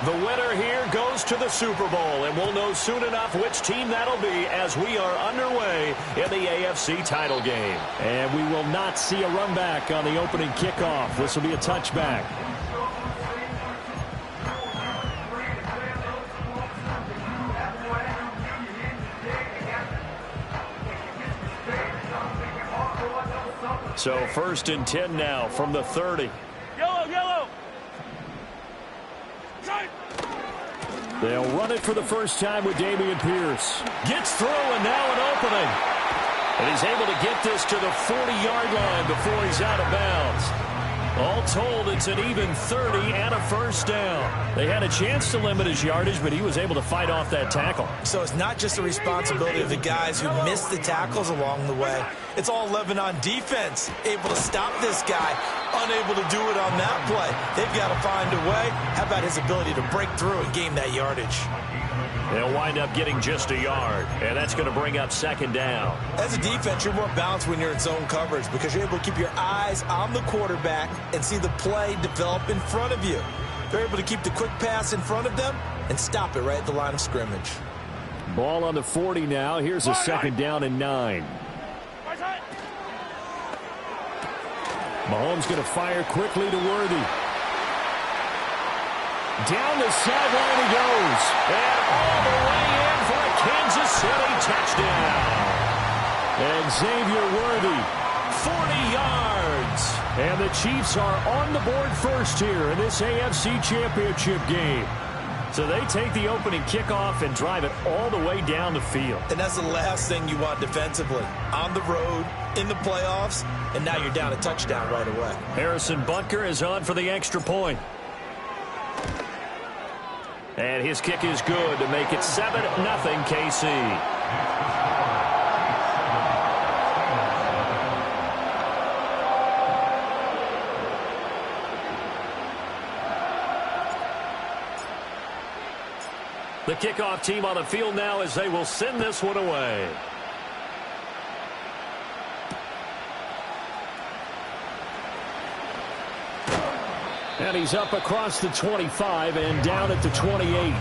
The winner here goes to the Super Bowl, and we'll know soon enough which team that'll be as we are underway in the AFC title game. And we will not see a run back on the opening kickoff. This will be a touchback. So 1st and 10 now from the 30. Yellow. They'll run it for the first time with Dameon Pierce. Gets through, and now an opening. And he's able to get this to the 40-yard line before he's out of bounds. All told, it's an even 30 and a first down. They had a chance to limit his yardage, but he was able to fight off that tackle. So it's not just the responsibility of the guys who missed the tackles along the way. It's all 11 on defense, able to stop this guy, unable to do it on that play. They've got to find a way. How about his ability to break through and gain that yardage? They'll wind up getting just a yard, and that's going to bring up 2nd down. As a defense, you're more balanced when you're in zone coverage because you're able to keep your eyes on the quarterback and see the play develop in front of you. They're able to keep the quick pass in front of them and stop it right at the line of scrimmage. Ball on the 40 now. Here's a 2nd down and 9. Mahomes going to fire quickly to Worthy. Down the sideline he goes. And all the way in for a Kansas City touchdown. And Xavier Worthy, 40 yards. And the Chiefs are on the board first here in this AFC Championship game. So they take the opening kickoff and drive it all the way down the field. And that's the last thing you want defensively. On the road, in the playoffs, and now you're down a touchdown right away. Harrison Butker is on for the extra point. And his kick is good to make it 7-0 KC. The kickoff team on the field now as they will send this one away. And he's up across the 25 and down at the 28.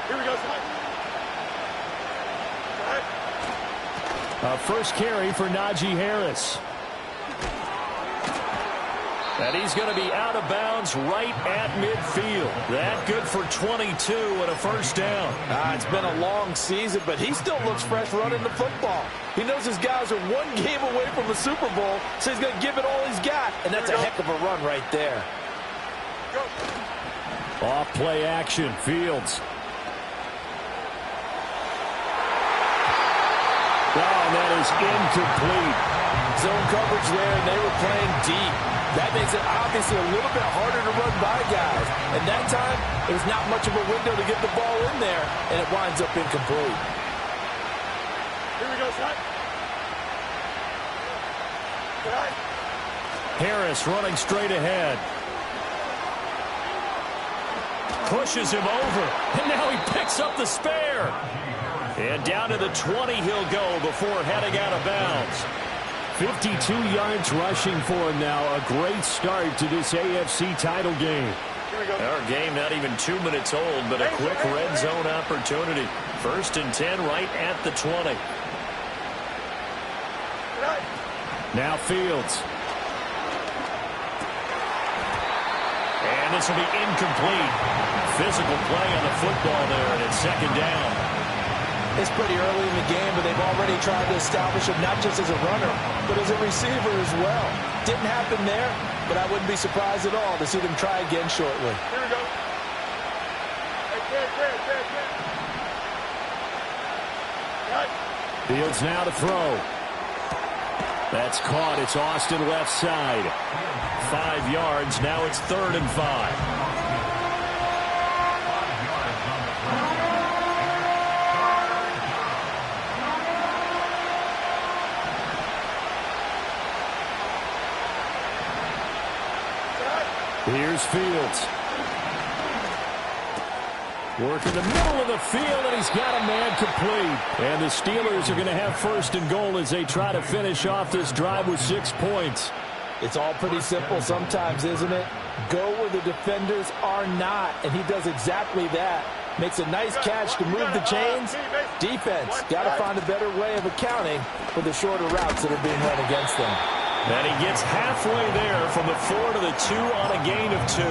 Here we go, First carry for Najee Harris. And he's going to be out of bounds right at midfield. That good for 22 and a first down. It's been a long season, but he still looks fresh running the football. He knows his guys are one game away from the Super Bowl, so he's going to give it all he's got. And that's a heck of a run right there. Off play action, Fields. Oh, and that is incomplete. Zone coverage there, and they were playing deep. That makes it obviously a little bit harder to run by guys. And that time, there's not much of a window to get the ball in there, and it winds up incomplete. Here we go, son. Harris running straight ahead. Pushes him over, and now he picks up the spare. And down to the 20 he'll go before heading out of bounds. 52 yards rushing for him now. A great start to this AFC title game. Our game not even 2 minutes old, but a quick red zone opportunity. 1st and 10 right at the 20. Now Fields. And this will be incomplete. Physical play on the football there, and it's 2nd down. It's pretty early in the game, but they've already tried to establish him not just as a runner, but as a receiver as well. Didn't happen there, but I wouldn't be surprised at all to see them try again shortly. Here we go. Fields now to throw. That's caught. It's Austin left side. 5 yards. Now it's 3rd and 5. Here's Fields. Work in the middle of the field, and he's got a man complete. And the Steelers are going to have first and goal as they try to finish off this drive with 6 points. It's all pretty simple sometimes, isn't it? Go where the defenders are not, and he does exactly that. Makes a nice catch to move the chains. Defense got to find a better way of accounting for the shorter routes that are being run against them. And he gets halfway there from the 4 to the 2 on a gain of 2.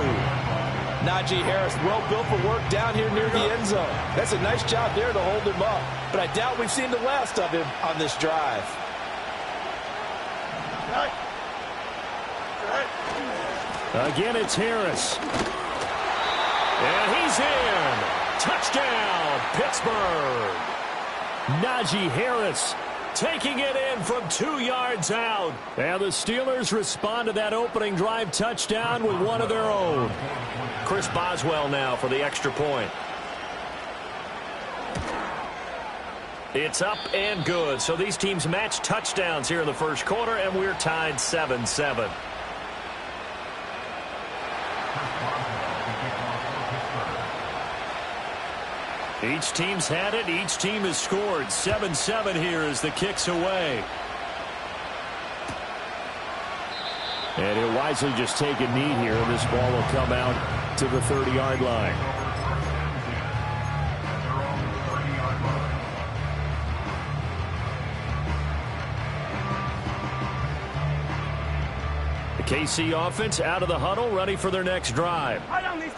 Najee Harris, well built for work down here near the end zone. That's a nice job there to hold him up. But I doubt we've seen the last of him on this drive. Again, it's Harris. And he's in. Touchdown, Pittsburgh. Najee Harris taking it in from 2 yards out. And the Steelers respond to that opening drive touchdown with one of their own. Chris Boswell now for the extra point. It's up and good. So these teams match touchdowns here in the first quarter, and we're tied 7-7. Each team's had it. Each team has scored. 7-7 here as the kick's away. And he'll wisely just take a knee here. This ball will come out to the 30-yard line. The KC offense out of the huddle, ready for their next drive.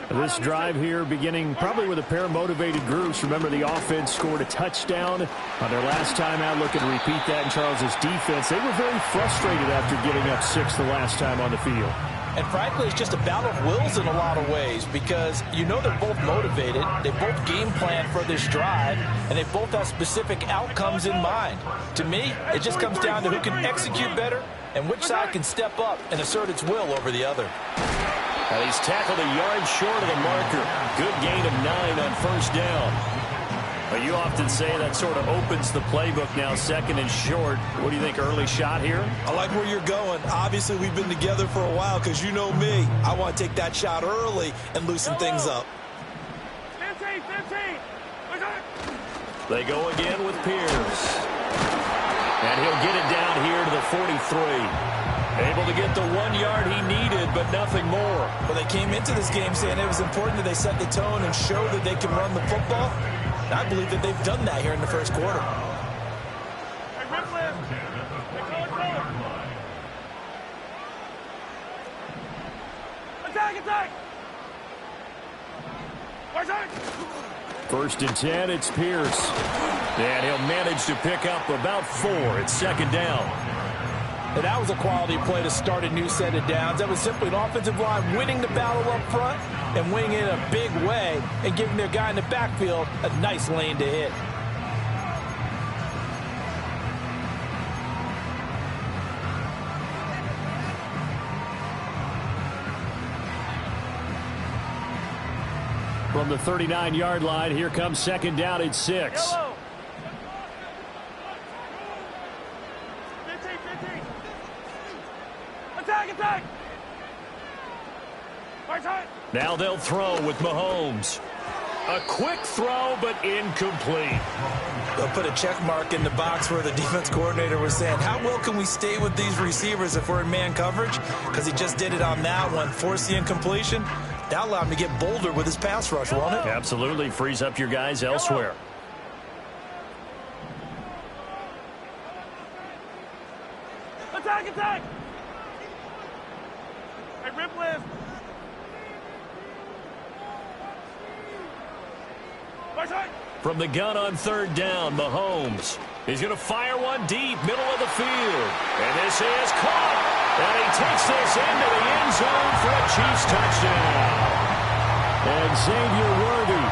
This drive here beginning probably with a pair of motivated groups. Remember, the offense scored a touchdown on their last time out. Looking to repeat that in Charles's defense. They were very frustrated after giving up 6 the last time on the field. And frankly, it's just a battle of wills in a lot of ways because you know they're both motivated. They both game plan for this drive, and they both have specific outcomes in mind. To me, it just comes down to who can execute better and which side can step up and assert its will over the other. And he's tackled a yard short of the marker. Good gain of 9 on first down. But you often say that sort of opens the playbook now, second and short. What do you think, early shot here? I like where you're going. Obviously, we've been together for a while because you know me. I want to take that shot early and loosen things up. 15. They go again with Pierce. And he'll get it down here to the 43. Able to get the 1 yard he needed, but nothing more. Well, they came into this game saying it was important that they set the tone and show that they can run the football. And I believe that they've done that here in the first quarter. Hey, rip left. Hey, go. Attack. Watch out. First and 10, it's Pierce. And he'll manage to pick up about 4. It's second down. And that was a quality play to start a new set of downs. That was simply an offensive line winning the battle up front and winning it in a big way and giving their guy in the backfield a nice lane to hit. From the 39-yard line, here comes second down at 6. Yellow. 15. Attack. Now they'll throw with Mahomes. A quick throw, but incomplete. They'll put a check mark in the box where the defense coordinator was saying, how well can we stay with these receivers if we're in man coverage? Because he just did it on that one, forced the incompletion. That allowed him to get bolder with his pass rush, won't it? Absolutely. Frees up your guys elsewhere. Attack. Hey, rip left. Watch out. From the gun on third down, Mahomes. He's going to fire one deep, middle of the field. And this is caught. And he takes this into the end zone for a Chiefs touchdown. And Xavier Worthy.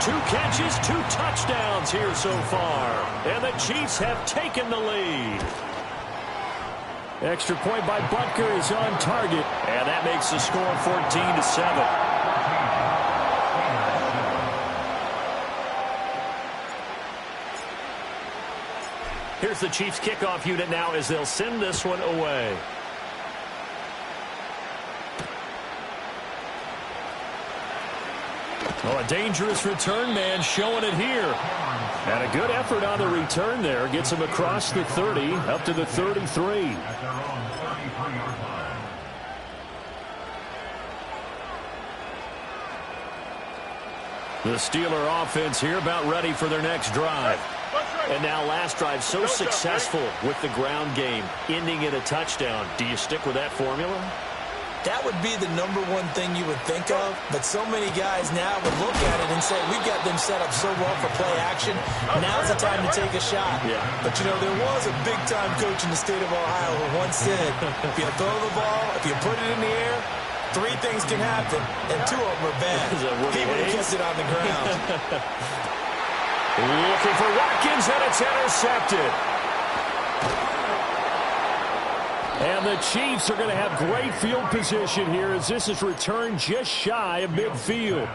2 catches, 2 touchdowns here so far. And the Chiefs have taken the lead. Extra point by Butker is on target. And that makes the score 14-7. Here's the Chiefs kickoff unit now as they'll send this one away. Oh, a dangerous return man showing it here. And a good effort on the return there. Gets him across the 30, up to the 33. The Steeler offense here about ready for their next drive. And now last drive so successful with the ground game, ending in a touchdown. Do you stick with that formula? That would be the #1 thing you would think of, but so many guys now would look at it and say, we've got them set up so well for play action. Now's the time to take a shot. Yeah. But, you know, there was a big-time coach in the state of Ohio who once said, if you throw the ball, if you put it in the air, 3 things can happen, and 2 of them are bad. He would have kept it on the ground. Looking for Watkins, and it's intercepted. And the Chiefs are going to have great field position here as this is returned just shy of midfield.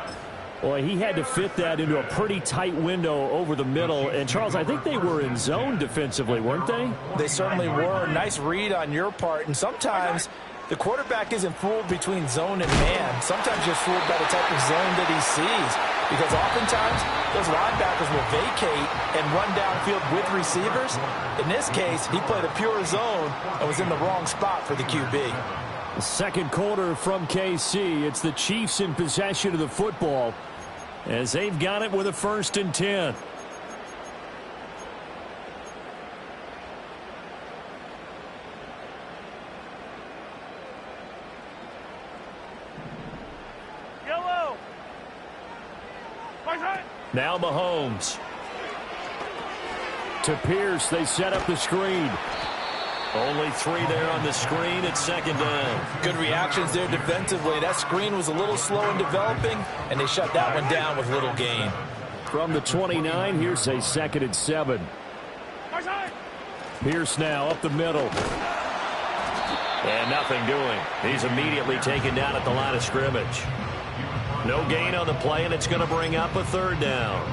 Boy, he had to fit that into a pretty tight window over the middle. And, Charles, I think they were in zone defensively, weren't they? They certainly were. Nice read on your part. And sometimes the quarterback isn't fooled between zone and man. Sometimes you're fooled by the type of zone that he sees. Because oftentimes, those linebackers will vacate and run downfield with receivers. In this case, he played a pure zone and was in the wrong spot for the QB. Second quarter from KC. It's the Chiefs in possession of the football as they've got it with a 1st and 10. Now Mahomes. To Pierce, they set up the screen. Only 3 there on the screen at 2nd down. Good reactions there defensively. That screen was a little slow in developing, and they shut that one down with little gain. From the 29, here's a 2nd and 7. Pierce now up the middle. And nothing doing. He's immediately taken down at the line of scrimmage. No gain on the play, and it's going to bring up a 3rd down.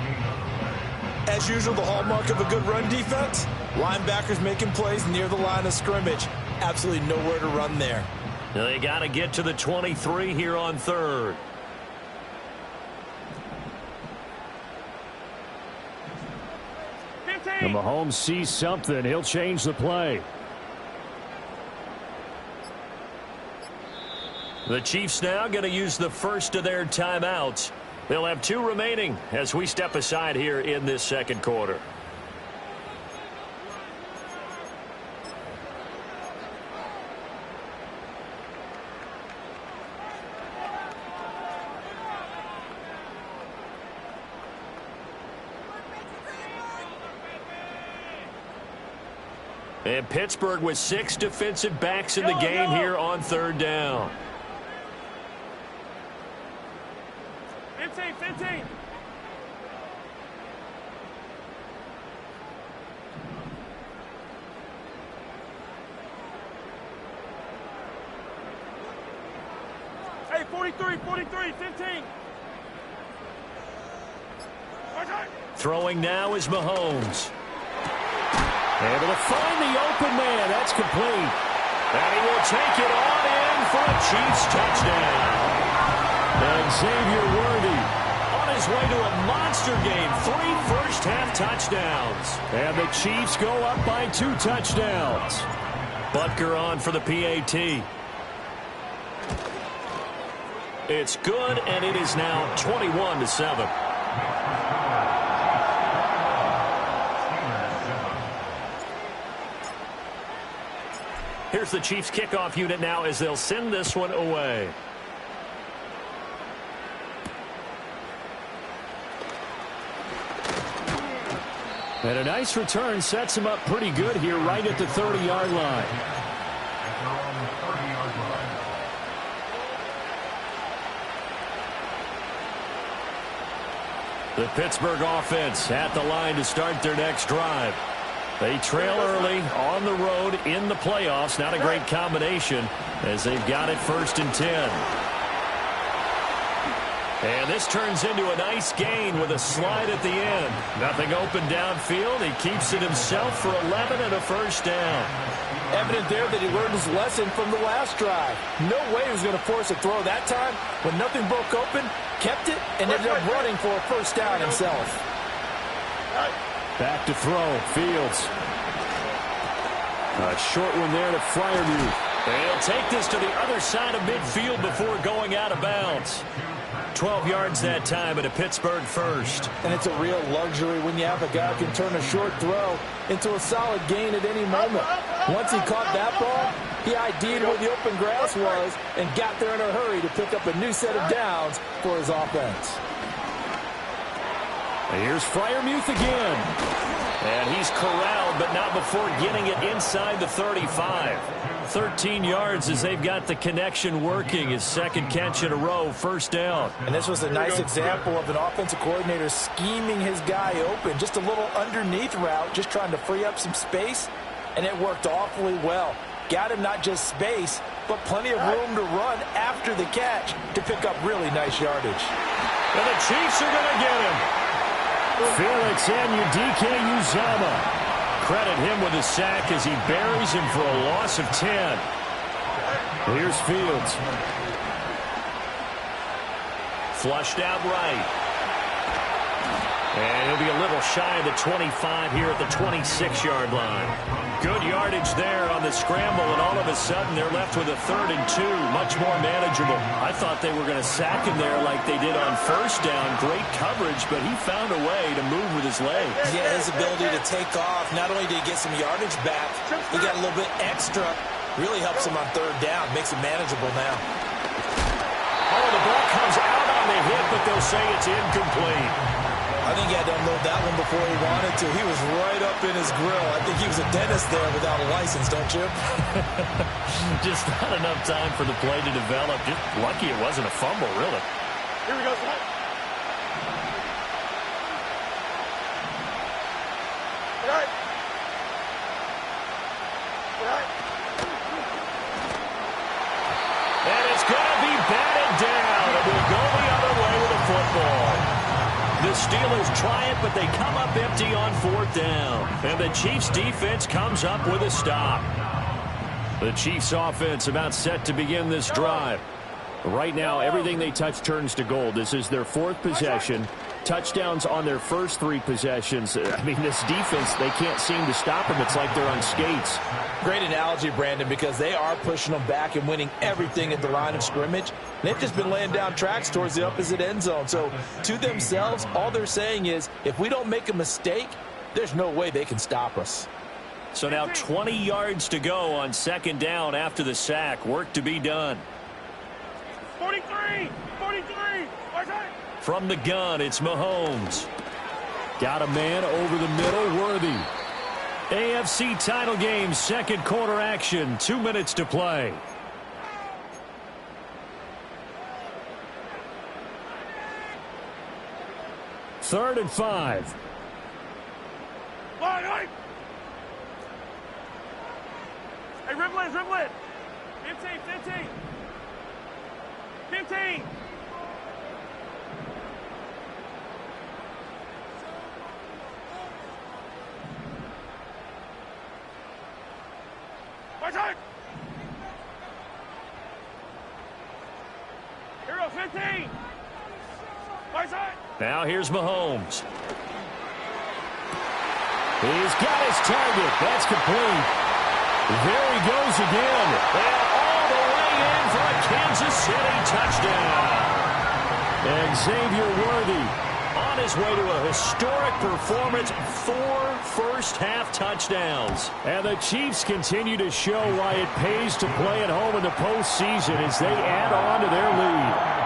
As usual, the hallmark of a good run defense, linebackers making plays near the line of scrimmage. Absolutely nowhere to run there. Now they got to get to the 23 here on 3rd. And Mahomes sees something. He'll change the play. The Chiefs now going to use the first of their timeouts. They'll have 2 remaining as we step aside here in this 2nd quarter. And Pittsburgh with 6 defensive backs in the game here on 3rd down. 15. Hey, 43, 15. Throwing now is Mahomes. Able to find the open man. That's complete. And he will take it on in for a Chiefs touchdown. And Xavier Worthy on his way to a monster game. 3 first-half touchdowns. And the Chiefs go up by 2 touchdowns. Butker on for the PAT. It's good, and it is now 21-7. Here's the Chiefs kickoff unit now as they'll send this one away. And a nice return sets him up pretty good here right at the 30-yard line. The Pittsburgh offense at the line to start their next drive. They trail early on the road in the playoffs. Not a great combination as they've got it 1st and 10. And this turns into a nice gain with a slide at the end. Nothing open downfield. He keeps it himself for 11 and a first down. Evident there that he learned his lesson from the last drive. No way he was going to force a throw that time. When nothing broke open, kept it, and ended up running for a first down himself. Back to throw. Fields. A short one there to Freiermuth. They'll take this to the other side of midfield before going out of bounds. 12 yards that time at a Pittsburgh first. And it's a real luxury when you have a guy who can turn a short throw into a solid gain at any moment. Once he caught that ball, he ID'd where the open grass was and got there in a hurry to pick up a new set of downs for his offense. Here's Freiermuth again. And he's corralled, but not before getting it inside the 35. 13 yards as they've got the connection working. His second catch in a row, first down. And this was a nice example of an offensive coordinator scheming his guy open. Just a little underneath route, just trying to free up some space, and it worked awfully well. Got him not just space, but plenty of room to run after the catch to pick up really nice yardage. And the Chiefs are going to get him. Felix Anudike-Uzomah. Credit him with a sack as he buries him for a loss of 10. Here's Fields. Flushed out right. And he'll be a little shy of the 25 here at the 26-yard line. Good yardage there on the scramble, and all of a sudden they're left with a 3rd and 2, much more manageable. I thought they were going to sack him there like they did on first down. Great coverage, but he found a way to move with his legs. Yeah, his ability to take off. Not only did he get some yardage back, he got a little bit extra. Really helps him on 3rd down. Makes it manageable now. Oh, the ball comes out on the hit, but they'll say it's incomplete. I think he had to unload that one before he wanted to. He was right up in his grill. I think he was a dentist there without a license, don't you? Just not enough time for the play to develop. Just lucky it wasn't a fumble, really. Here we go, Scott. All right. All right. And it's going to be batted down. It will go the other way with a football. The Steelers try it, but they come up empty on 4th down. And the Chiefs defense comes up with a stop. The Chiefs offense about set to begin this drive. Right now, everything they touch turns to gold. This is their 4th possession. Touchdowns on their first 3 possessions. I mean, this defense, they can't seem to stop them. It's like they're on skates. Great analogy, Brandon, because they are pushing them back and winning everything at the line of scrimmage. They've just been laying down tracks towards the opposite end zone. So to themselves, all they're saying is, if we don't make a mistake, there's no way they can stop us. So now 20 yards to go on 2nd down after the sack. Work to be done. 43! 43! From the gun, it's Mahomes. Got a man over the middle, Worthy. AFC title game, 2nd quarter action, 2 minutes to play. Third and 5. Line, line! Hey, dribble in, dribble in! 15, 15! 15! My time! Hero, 15! My time! Now here's Mahomes. He's got his target. That's complete. There he goes again. And all the way in for a Kansas City touchdown. And Xavier Worthy on his way to a historic performance. 4 first-half touchdowns. And the Chiefs continue to show why it pays to play at home in the postseason as they add on to their lead.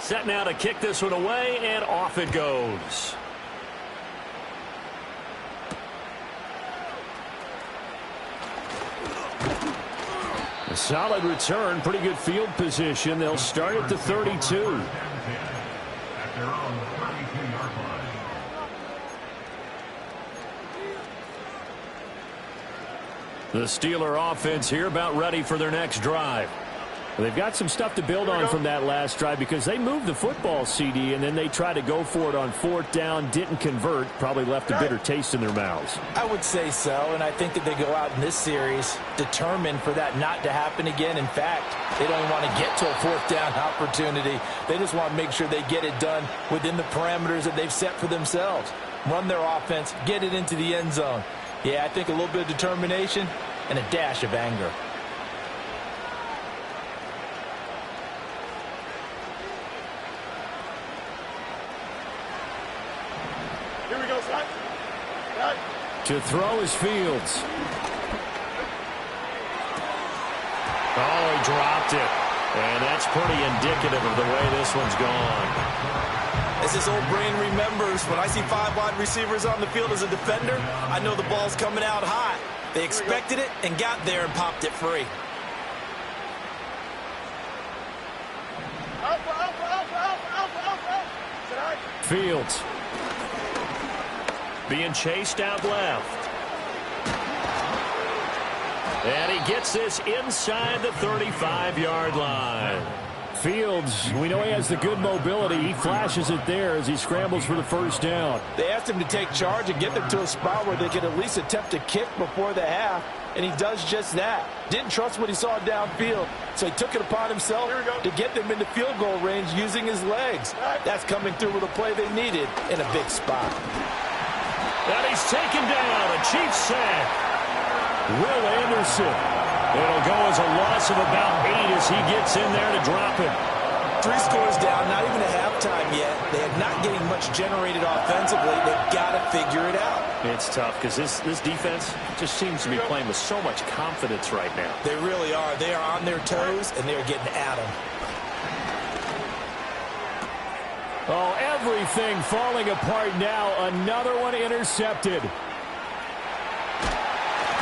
Set now to kick this one away, and off it goes. A solid return, pretty good field position. They'll start at the 32. The Steeler offense here about ready for their next drive. They've got some stuff to build on from that last drive because they moved the football, CD, and then they tried to go for it on 4th down, didn't convert, probably left a bitter taste in their mouths. I would say so, and I think that they go out in this series determined for that not to happen again. In fact, they don't even want to get to a 4th down opportunity. They just want to make sure they get it done within the parameters that they've set for themselves. Run their offense, get it into the end zone. Yeah, I think a little bit of determination and a dash of anger. To throw is Fields. Oh, he dropped it. And that's pretty indicative of the way this one's gone. As his old brain remembers, when I see 5 wide receivers on the field as a defender, I know the ball's coming out hot. They expected it and got there and popped it free. Fields. Being chased out left. And he gets this inside the 35-yard line. Fields, we know he has the good mobility. He flashes it there as he scrambles for the 1st down. They asked him to take charge and get them to a spot where they could at least attempt to kick before the half, and he does just that. Didn't trust what he saw downfield, so he took it upon himself to get them into field goal range using his legs. That's coming through with a play they needed in a big spot. And he's taken down, a Chiefs sack. Will Anderson. It'll go as a loss of about 8 as he gets in there to drop it. 3 scores down, not even a halftime yet. They are not getting much generated offensively. They've got to figure it out. It's tough because this defense just seems to be playing with so much confidence right now. They really are. They are on their toes, and they're getting at them. Oh, everything falling apart now. Another one intercepted.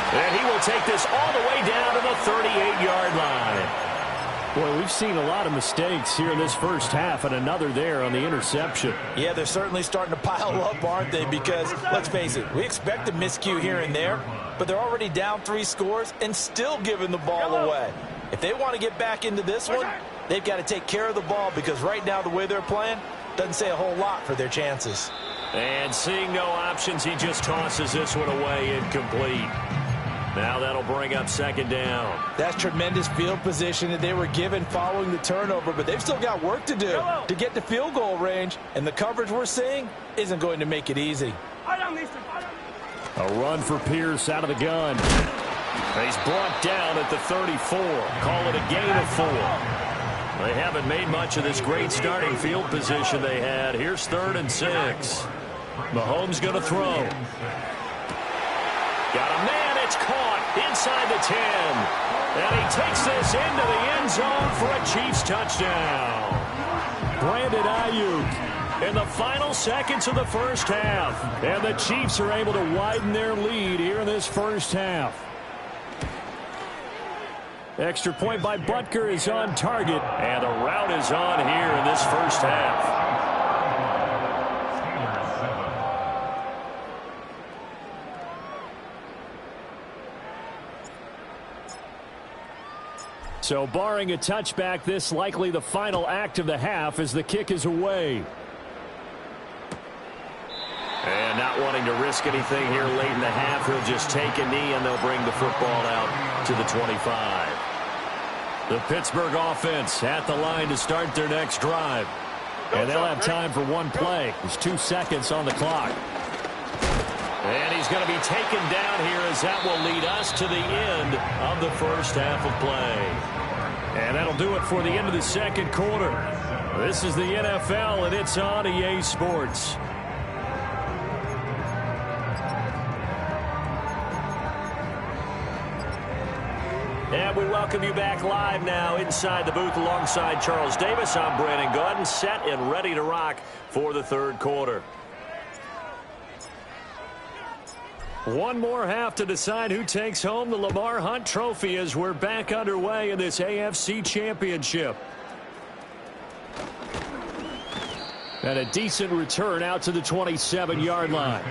And he will take this all the way down to the 38-yard line. Boy, we've seen a lot of mistakes here in this first half, and another there on the interception. Yeah, they're certainly starting to pile up, aren't they? Because, let's face it, we expect a miscue here and there, but they're already down 3 scores and still giving the ball away. If they want to get back into this one, they've got to take care of the ball because right now the way they're playing doesn't say a whole lot for their chances. And seeing no options, he just tosses this one away incomplete. Now that'll bring up 2nd down. That's tremendous field position that they were given following the turnover, but they've still got work to do to get to field goal range, and the coverage we're seeing isn't going to make it easy. A run for Pierce out of the gun. He's brought down at the 34. Call it a gain of 4. They haven't made much of this great starting field position they had. Here's 3rd and 6. Mahomes going to throw. Got a man. It's caught inside the 10. And he takes this into the end zone for a Chiefs touchdown. Brandon Ayuk In the final seconds of the first half. And the Chiefs are able to widen their lead here in this first half. Extra point by Butker is on target. And the route is on here in this first half. So barring a touchback, this likely the final act of the half as the kick is away. And not wanting to risk anything here late in the half, he'll just take a knee and they'll bring the football out to the 25. The Pittsburgh offense at the line to start their next drive. And they'll have time for one play. There's 2 seconds on the clock. And he's going to be taken down here as that will lead us to the end of the first half of play. And that'll do it for the end of the second quarter. This is the NFL, and it's on EA Sports. And we welcome you back live now inside the booth alongside Charles Davis. I'm Brandon Gaudin, set and ready to rock for the third quarter. One more half to decide who takes home the Lamar Hunt Trophy as we're back underway in this AFC Championship. And a decent return out to the 27-yard line.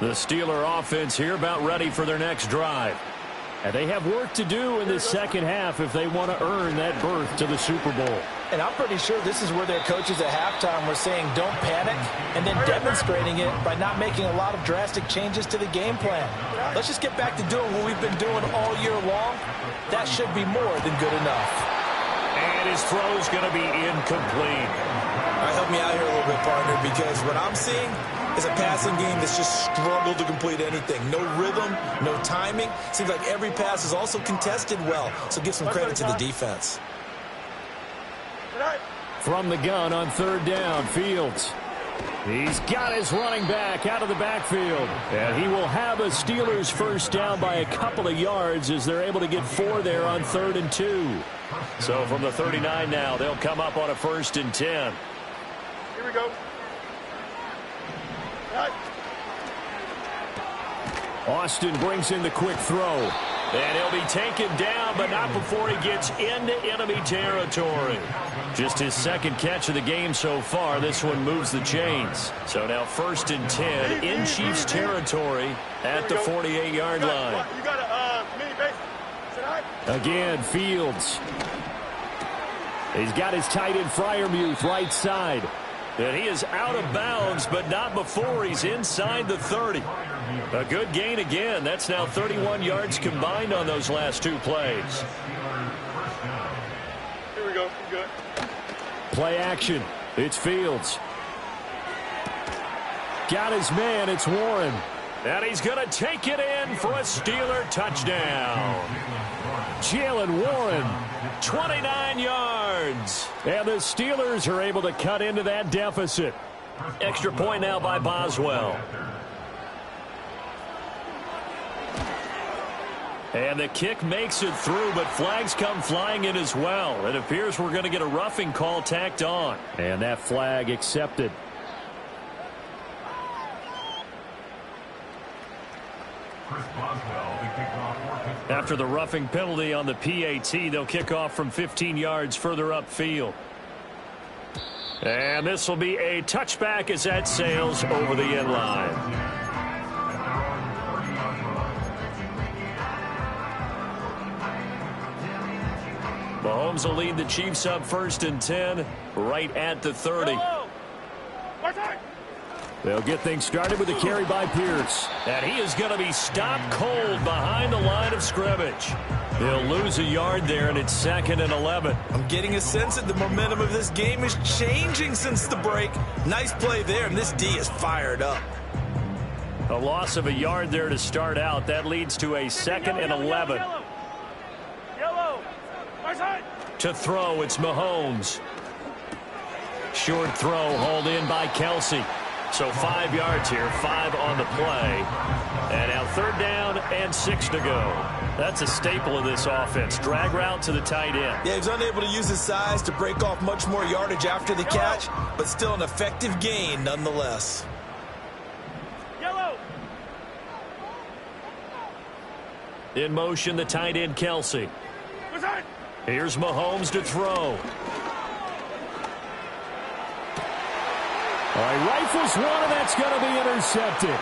The Steeler offense here about ready for their next drive. And they have work to do in the second half if they want to earn that berth to the Super Bowl. And I'm pretty sure this is where their coaches at halftime were saying don't panic, and then demonstrating it by not making a lot of drastic changes to the game plan. Let's just get back to doing what we've been doing all year long. That should be more than good enough. And his throw's going to be incomplete. All right, help me out here a little bit, partner, because what I'm seeing is a passing game that's just struggled to complete anything. No rhythm, no timing. Seems like every pass is also contested well, so give some credit to the defense. From the gun on third down, Fields. He's got his running back out of the backfield. And he will have a Steelers first down by a couple of yards as they're able to get 4 there on 3rd and 2. So from the 39 now, they'll come up on a 1st and 10. Here we go. Austin brings in the quick throw. And he'll be taken down, but not before he gets into enemy territory. Just his second catch of the game so far. This one moves the chains. So now 1st and 10 in Chiefs territory at the 48-yard line. You got a mini base. Say hi. Again, Fields. He's got his tight end Freiermuth right side. And he is out of bounds, but not before he's inside the 30. A good gain again. That's now 31 yards combined on those last 2 plays. Here we go. Good. Play action. It's Fields. Got his man. It's Warren. And he's going to take it in for a Steeler touchdown. Jaylen Warren. 29 yards. And the Steelers are able to cut into that deficit. Extra point now by Boswell. And the kick makes it through, but flags come flying in as well. It appears we're going to get a roughing call tacked on. And that flag accepted. After the roughing penalty on the PAT, they'll kick off from 15 yards further upfield. And this will be a touchback as that sails over the end line. Mahomes will lead the Chiefs up 1st and 10 right at the 30. They'll get things started with a carry by Pierce. And he is going to be stopped cold behind the line of scrimmage. He'll lose a yard there, and it's 2nd and 11. I'm getting a sense that the momentum of this game is changing since the break. Nice play there, and this D is fired up. A loss of a yard there to start out. That leads to a 2nd and 11. Yellow. My side. To throw, it's Mahomes. Short throw, hauled in by Kelsey. So 5 yards here, 5 on the play. And now 3rd down and 6 to go. That's a staple of this offense. Drag route to the tight end. Yeah, he's unable to use his size to break off much more yardage after the catch, but still an effective gain nonetheless. Yellow. In motion, the tight end, Kelsey. My side. Here's Mahomes to throw. All right, rifles one, and that's going to be intercepted.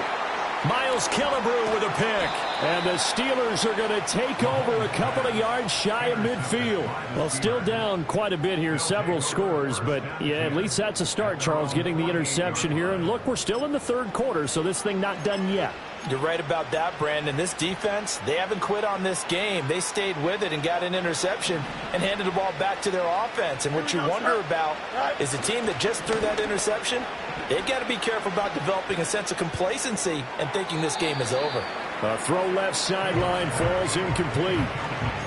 Miles Killebrew with a pick. And the Steelers are going to take over a couple of yards shy of midfield. Well, still down quite a bit here, several scores, but yeah, at least that's a start, Charles, getting the interception here. And look, we're still in the 3rd quarter, so this thing not done yet. You're right about that, Brandon. This defense, they haven't quit on this game. They stayed with it and got an interception and handed the ball back to their offense. And what you wonder about is a team that just threw that interception, they've got to be careful about developing a sense of complacency and thinking this game is over. A throw left sideline falls incomplete.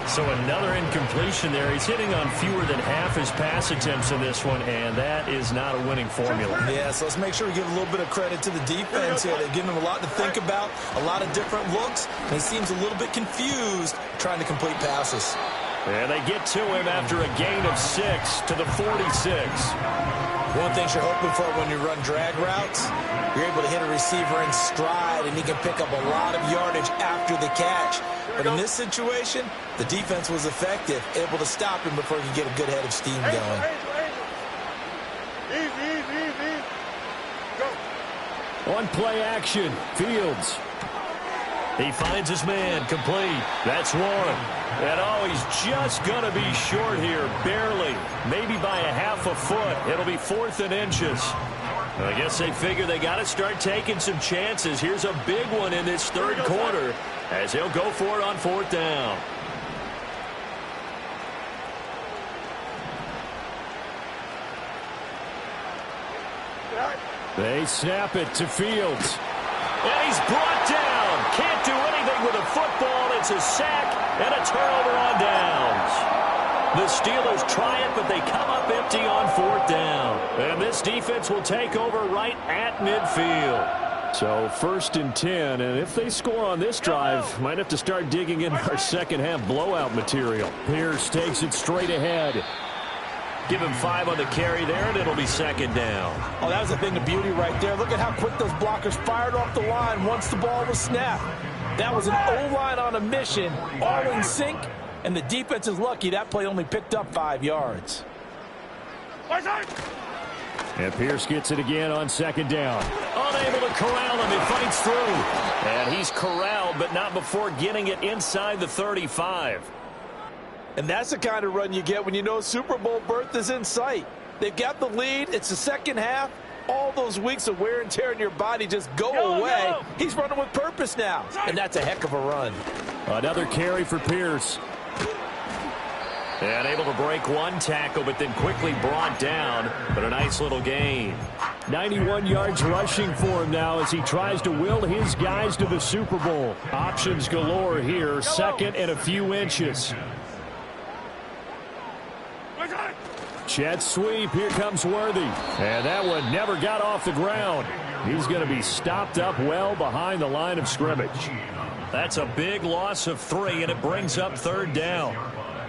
So another incompletion there. He's hitting on fewer than half his pass attempts in this one, and that is not a winning formula. Yeah, so let's make sure we give a little bit of credit to the defense here. They're giving him a lot to think about, a lot of different looks, and he seems a little bit confused trying to complete passes. And they get to him after a gain of 6 to the 46. One thing you're hoping for when you run drag routes, you're able to hit a receiver in stride, and he can pick up a lot of yardage after the catch. But in this situation, the defense was effective, able to stop him before he could get a good head of steam going. Easy. Go. On play action, Fields. He finds his man, complete. That's one. And oh, he's just going to be short here, barely. Maybe by a half a foot. It'll be 4th and inches. I guess they figure they got to start taking some chances. Here's a big one in this third quarter as he'll go for it on 4th down. They snap it to Fields. And he's brought down. Can't do anything with a football. It's a sack and a turnover on downs. The Steelers try it, but they come up empty on 4th down. And this defense will take over right at midfield. So 1st and 10, and if they score on this drive, might have to start digging into our second half blowout material. Pierce takes it straight ahead. Give him 5 on the carry there, and it'll be 2nd down. Oh, that was a thing of beauty right there. Look at how quick those blockers fired off the line once the ball was snapped. That was an O-line on a mission, all in sync, and the defense is lucky that play only picked up 5 yards. And Pierce gets it again on 2nd down. Unable to corral him. He fights through. And he's corralled, but not before getting it inside the 35. And that's the kind of run you get when you know Super Bowl berth is in sight. They've got the lead. It's the second half. All those weeks of wear and tear in your body just go away. He's running with purpose now. And that's a heck of a run. Another carry for Pierce. And able to break one tackle, but then quickly brought down. But a nice little gain. 91 yards rushing for him now as he tries to will his guys to the Super Bowl. Options galore here. 2nd and a few inches. Jet sweep. Here comes Worthy. And that one never got off the ground. He's going to be stopped up well behind the line of scrimmage. That's a big loss of 3, and it brings up 3rd down.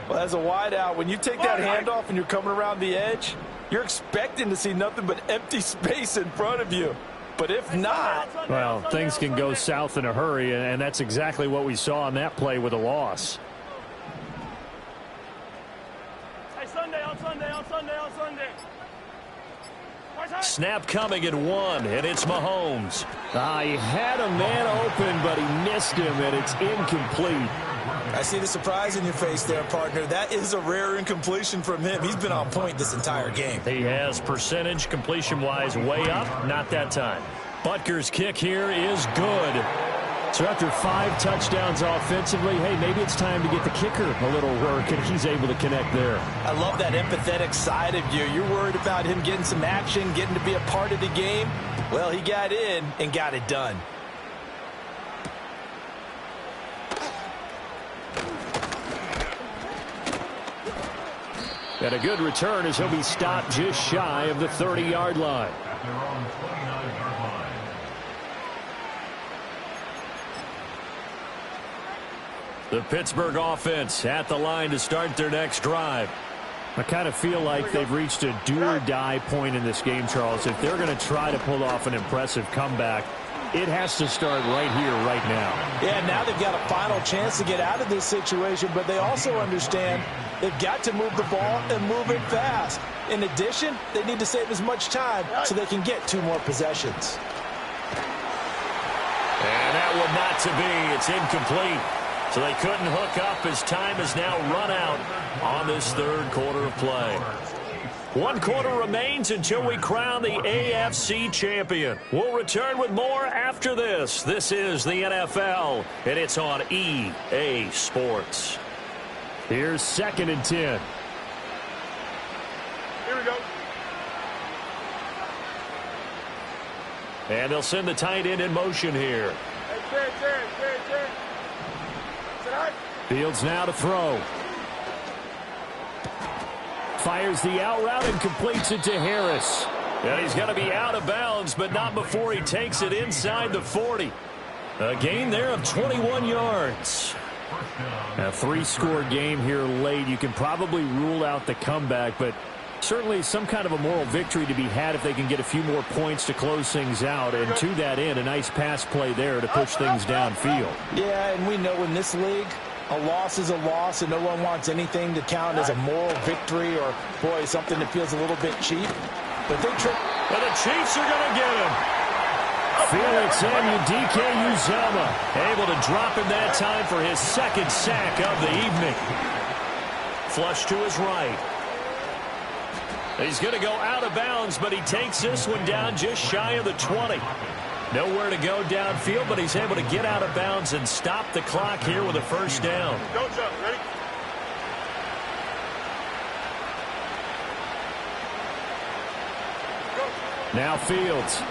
Well, as a wideout, when you take that handoff and you're coming around the edge, you're expecting to see nothing but empty space in front of you. But if not, well, things can go south in a hurry, and that's exactly what we saw on that play with a loss. Snap coming at 1, and it's Mahomes. He had a man open, but he missed him, and it's incomplete. I see the surprise in your face there, partner. That is a rare incompletion from him. He's been on point this entire game. He has percentage completion-wise way up. Not that time. Butker's kick here is good. So after 5 touchdowns offensively, hey, maybe it's time to get the kicker a little work, and he's able to connect there. I love that empathetic side of you. You're worried about him getting some action, getting to be a part of the game. Well, he got in and got it done. And a good return as he'll be stopped just shy of the 30-yard line. The Pittsburgh offense at the line to start their next drive. I kind of feel like they've reached a do-or-die point in this game, Charles. If they're going to try to pull off an impressive comeback, it has to start right here, right now. Yeah, now they've got a final chance to get out of this situation, but they also understand they've got to move the ball and move it fast. In addition, they need to save as much time so they can get 2 more possessions. And that one not to be. It's incomplete. So they couldn't hook up as time has now run out on this third quarter of play. 1 quarter remains until we crown the AFC champion. We'll return with more after this. This is the NFL, and it's on EA Sports. Here's 2nd and 10. Here we go. And they'll send the tight end in motion here. Hey, Terry. Fields now to throw. Fires the out route and completes it to Harris. And he's going to be out of bounds, but not before he takes it inside the 40. A gain there of 21 yards. A 3-score game here late. You can probably rule out the comeback, but certainly some kind of a moral victory to be had if they can get a few more points to close things out. And to that end, a nice pass play there to push things downfield. Yeah, and we know in this league, a loss is a loss, and no one wants anything to count as a moral victory or, boy, something that feels a little bit cheap. But they trick. Well, the Chiefs are going to get him. Felix Anudike-Uzomah able to drop him that time for his second sack of the evening. Flush to his right. He's going to go out of bounds, but he takes this one down just shy of the 20. Nowhere to go downfield, but he's able to get out of bounds and stop the clock here with a first down. Don't jump. Ready? Now Fields.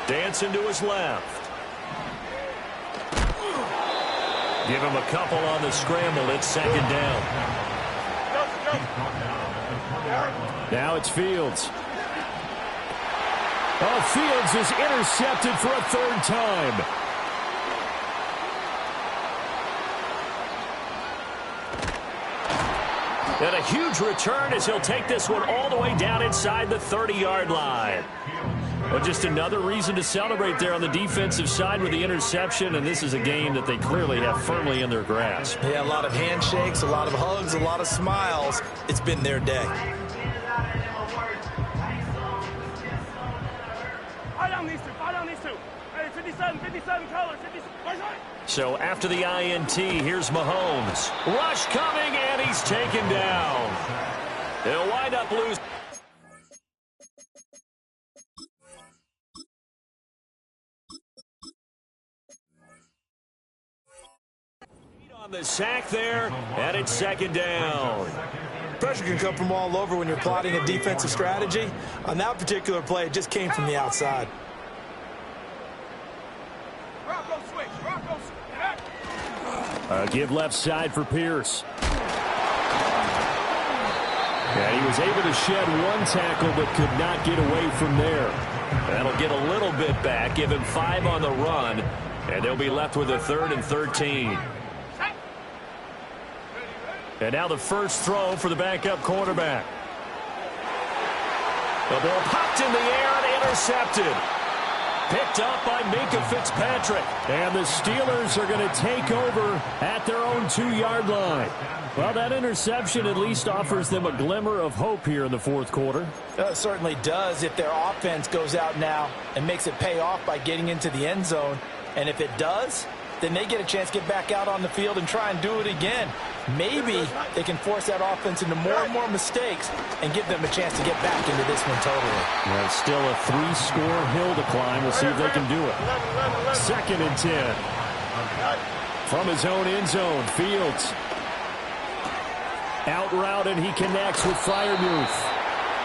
Dancing to his left. Give him a couple on the scramble. It's second down. Now it's Fields. Oh, Fields is intercepted for a third time. And a huge return as he'll take this one all the way down inside the 30-yard line. Well, just another reason to celebrate there on the defensive side with the interception, and this is a game that they clearly have firmly in their grasp. Yeah, a lot of handshakes, a lot of hugs, a lot of smiles. It's been their day. Fire down these two. Hey, 57 colors, 57. So after the INT, here's Mahomes. Rush coming, and he's taken down. They'll wind up losing. On the sack there, and it's second down. Pressure can come from all over when you're plotting a defensive strategy. On that particular play, it just came from the outside. Give left side for Pierce. And he was able to shed one tackle but could not get away from there. That'll get a little bit back, give him 5 on the run, and they'll be left with a 3rd and 13. And now the first throw for the backup quarterback. The ball popped in the air and intercepted. Picked up by Minkah Fitzpatrick. And the Steelers are going to take over at their own 2-yard line. Well, that interception at least offers them a glimmer of hope here in the fourth quarter. It certainly does if their offense goes out now and makes it pay off by getting into the end zone. And if it does, then they get a chance to get back out on the field and try and do it again. Maybe they can force that offense into more and more mistakes and give them a chance to get back into this one totally. Well, still a 3-score hill to climb. We'll see if they can do it. 2nd and 10. From his own end zone, Fields. Out route, and he connects with Freiermuth.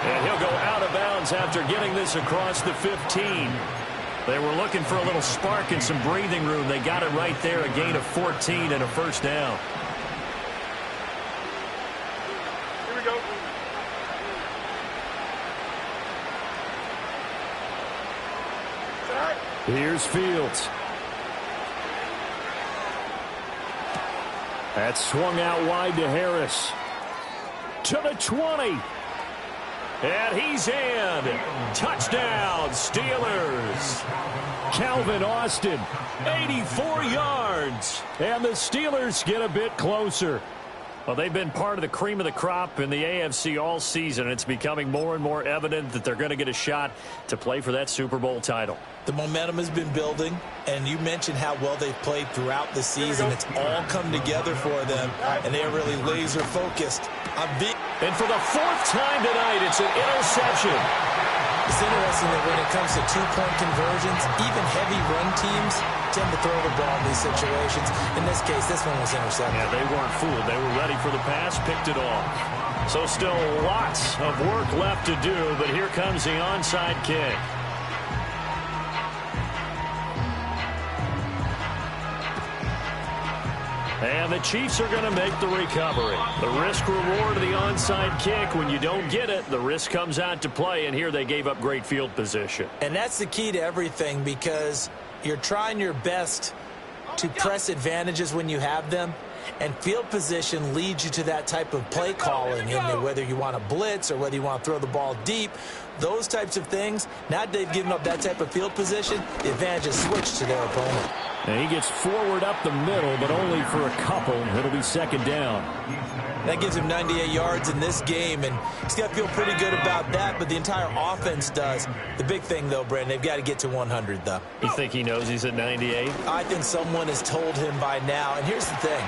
And he'll go out of bounds after getting this across the 15. They were looking for a little spark and some breathing room. They got it right there, a gain of 14 and a first down. Here we go. Here's Fields. That's swung out wide to Harris. To the 20. And he's in. Touchdown, Steelers. Calvin Austin, 84 yards. And the Steelers get a bit closer. Well, they've been part of the cream of the crop in the AFC all season. It's becoming more and more evident that they're going to get a shot to play for that Super Bowl title. The momentum has been building, and you mentioned how well they've played throughout the season. It's all come together for them, and they are really laser-focused on being. And for the 4th time tonight, it's an interception. It's interesting that when it comes to 2-point conversions, even heavy run teams tend to throw the ball in these situations. In this case, this one was intercepted. Yeah, they weren't fooled. They were ready for the pass, picked it off. So still lots of work left to do, but here comes the onside kick. And the Chiefs are going to make the recovery. The risk-reward of the onside kick, when you don't get it, the risk comes out to play, and here they gave up great field position. And that's the key to everything, because you're trying your best to press advantages when you have them, and field position leads you to that type of play calling, and whether you want to blitz or whether you want to throw the ball deep, those types of things. Now that they've given up that type of field position, the advantage is switched to their opponent. And he gets forward up the middle, but only for a couple. It'll be second down. That gives him 98 yards in this game, and he's got to feel pretty good about that, but the entire offense does. The big thing, though, Brandon, they've got to get to 100, though. You think he knows he's at 98? I think someone has told him by now, and here's the thing.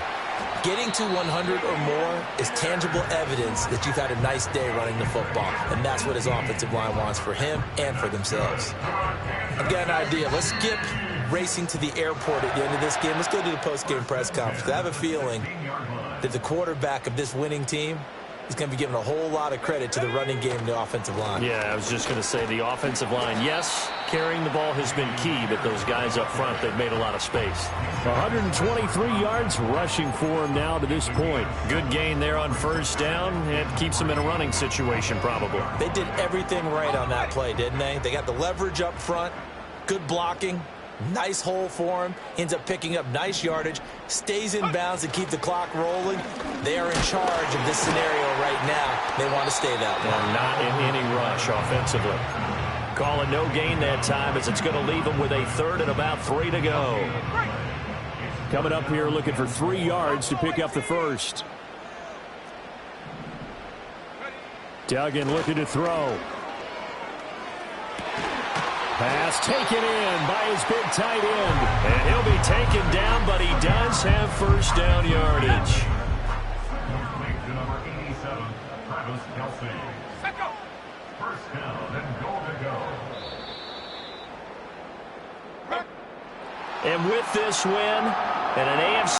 Getting to 100 or more is tangible evidence that you've had a nice day running the football, and that's what his offensive line wants for him and for themselves. I've got an idea. Let's skip racing to the airport at the end of this game. Let's go to the post-game press conference. I have a feeling that the quarterback of this winning team is going to be given a whole lot of credit to the running game and the offensive line. Yeah, I was just going to say the offensive line, yes, carrying the ball has been key, but those guys up front, they've made a lot of space. 123 yards rushing for him now to this point. Good gain there on first down. It keeps him in a running situation probably. They did everything right on that play, didn't they? They got the leverage up front, good blocking, nice hole for him, ends up picking up nice yardage, stays in bounds to keep the clock rolling. They are in charge of this scenario right now. They want to stay that way. And not in any rush offensively. Call it no gain that time as it's going to leave them with a third and about 3 to go. Coming up here looking for 3 yards to pick up the first. Duggan looking to throw. Pass taken in by his big tight end. And he'll be taken down, but he does have first down yardage. And with this win and an AFC